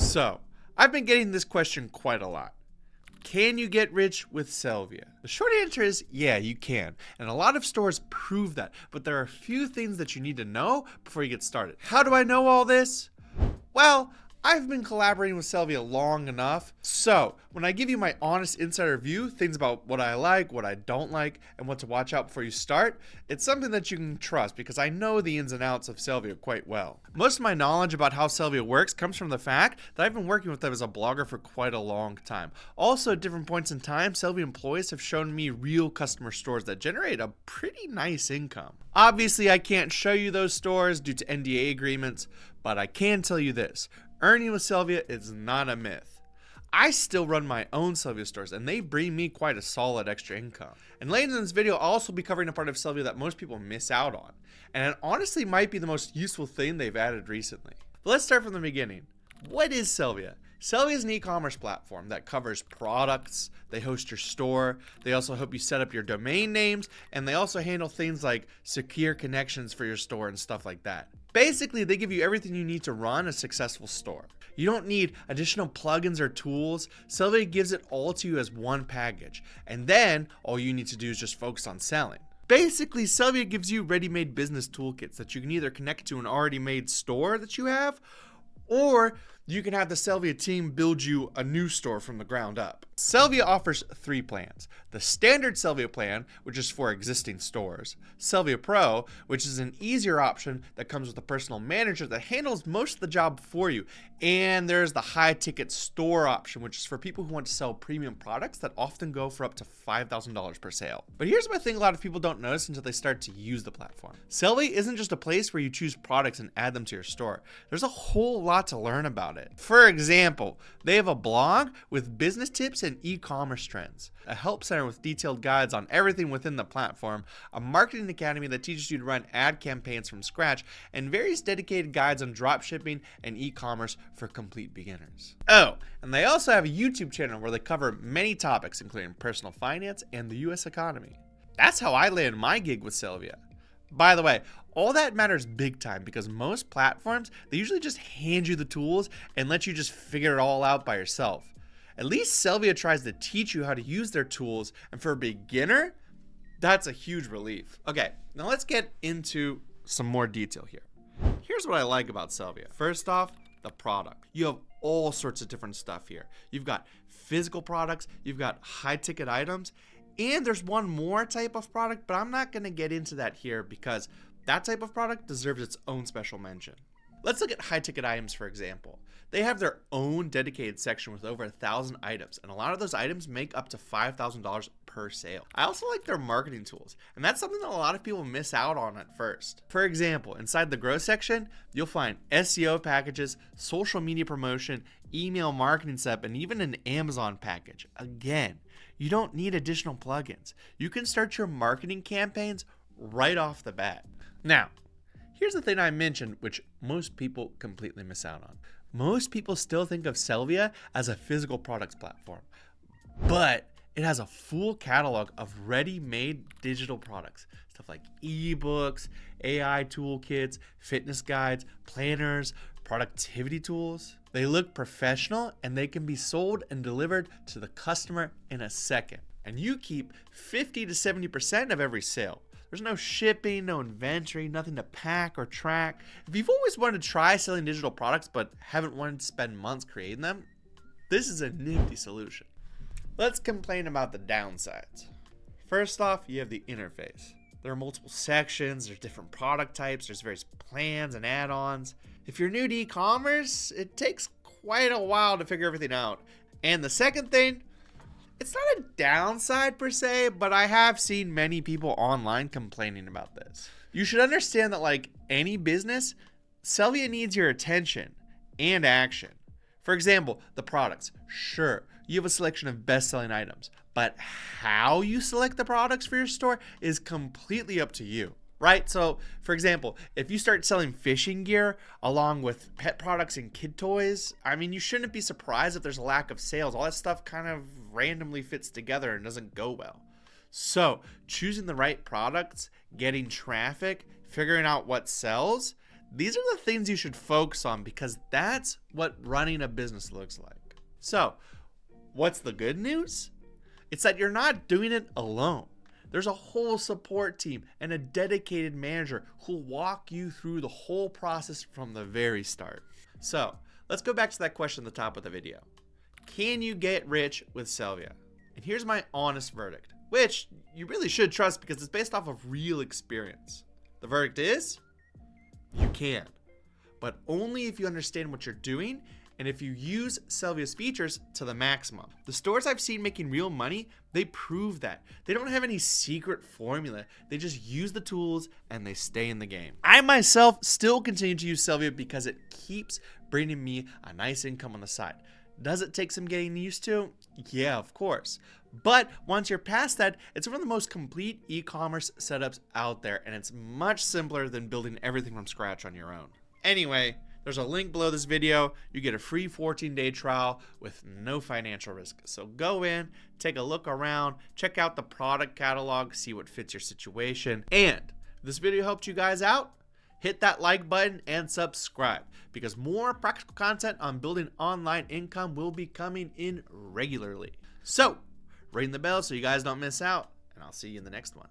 So, I've been getting this question quite a lot. Can you get rich with Sellvia? The short answer is yeah, you can. And a lot of stores prove that. But there are a few things that you need to know before you get started. How do I know all this? Well, I've been collaborating with Sellvia long enough. So, when I give you my honest insider view, things about what I like, what I don't like, and what to watch out before you start, it's something that you can trust because I know the ins and outs of Sellvia quite well. Most of my knowledge about how Sellvia works comes from the fact that I've been working with them as a blogger for quite a long time. Also, at different points in time, Sellvia employees have shown me real customer stores that generate a pretty nice income. Obviously, I can't show you those stores due to NDA agreements, but I can tell you this. Earning with Sellvia is not a myth. I still run my own Sellvia stores and they bring me quite a solid extra income. And later in this video, I'll also be covering a part of Sellvia that most people miss out on. And it honestly might be the most useful thing they've added recently. But let's start from the beginning. What is Sellvia? Sellvia is an e-commerce platform that covers products, they host your store, they also help you set up your domain names, and they also handle things like secure connections for your store and stuff like that. Basically, they give you everything you need to run a successful store. You don't need additional plugins or tools. Sellvia gives it all to you as one package, and then all you need to do is just focus on selling. Basically, Sellvia gives you ready-made business toolkits that you can either connect to an already made store that you have, or you can have the Sellvia team build you a new store from the ground up. Sellvia offers 3 plans. The standard Sellvia plan, which is for existing stores. Sellvia Pro, which is an easier option that comes with a personal manager that handles most of the job for you. And there's the high ticket store option, which is for people who want to sell premium products that often go for up to $5,000 per sale. But here's what I think a lot of people don't notice until they start to use the platform. Sellvia isn't just a place where you choose products and add them to your store. There's a whole lot to learn about it. For example, they have a blog with business tips and e-commerce trends, a help center with detailed guides on everything within the platform, a marketing academy that teaches you to run ad campaigns from scratch, and various dedicated guides on dropshipping and e-commerce for complete beginners. Oh, and they also have a YouTube channel where they cover many topics including personal finance and the US economy. That's how I landed my gig with Sellvia. By the way, all that matters big time because most platforms, they usually just hand you the tools and let you just figure it all out by yourself. At least Sellvia tries to teach you how to use their tools, and for a beginner, that's a huge relief. Okay, now let's get into some more detail here. Here's what I like about Sellvia. First off, the product. You have all sorts of different stuff here. You've got physical products, you've got high ticket items, and there's one more type of product, but I'm not gonna get into that here because that type of product deserves its own special mention. Let's look at high ticket items for example. They have their own dedicated section with over 1,000 items, and a lot of those items make up to $5,000 per sale. I also like their marketing tools, and that's something that a lot of people miss out on at first. For example, inside the Grow section, you'll find SEO packages, social media promotion, email marketing setup, and even an Amazon package. Again, you don't need additional plugins. You can start your marketing campaigns right off the bat. Now, here's the thing I mentioned, which most people completely miss out on. Most people still think of Sellvia as a physical products platform, but it has a full catalog of ready-made digital products. Stuff like ebooks, AI toolkits, fitness guides, planners, productivity tools. They look professional and they can be sold and delivered to the customer in a second. And you keep 50 to 70% of every sale. There's no shipping, no inventory, nothing to pack or track. If you've always wanted to try selling digital products but haven't wanted to spend months creating them, this is a nifty solution. Let's complain about the downsides. First off, you have the interface. There are multiple sections, there's different product types, there's various plans and add-ons. If you're new to e-commerce, it takes quite a while to figure everything out. And the second thing, it's not a downside per se, but I have seen many people online complaining about this. You should understand that like any business, Sellvia needs your attention and action. For example, the products. Sure, you have a selection of best-selling items, but how you select the products for your store is completely up to you. Right? So, for example, if you start selling fishing gear along with pet products and kid toys, I mean, you shouldn't be surprised if there's a lack of sales. All that stuff kind of randomly fits together and doesn't go well. So, choosing the right products, getting traffic, figuring out what sells, These are the things you should focus on because that's what running a business looks like. So, what's the good news? It's that you're not doing it alone. There's a whole support team and a dedicated manager who'll walk you through the whole process from the very start. So, let's go back to that question at the top of the video. Can you get rich with Sellvia? And here's my honest verdict, which you really should trust because it's based off of real experience. The verdict is, you can, but only if you understand what you're doing and if you use Sellvia's features to the maximum. The stores I've seen making real money, they prove that. They don't have any secret formula. They just use the tools and they stay in the game. I myself still continue to use Sellvia because it keeps bringing me a nice income on the side. Does it take some getting used to? Yeah, of course. But once you're past that, it's one of the most complete e-commerce setups out there, and it's much simpler than building everything from scratch on your own. Anyway, there's a link below this video. You get a free 14-day trial with no financial risk. So go in, take a look around, check out the product catalog, see what fits your situation. And if this video helped you guys out, hit that like button and subscribe because more practical content on building online income will be coming in regularly. So ring the bell so you guys don't miss out, and I'll see you in the next one.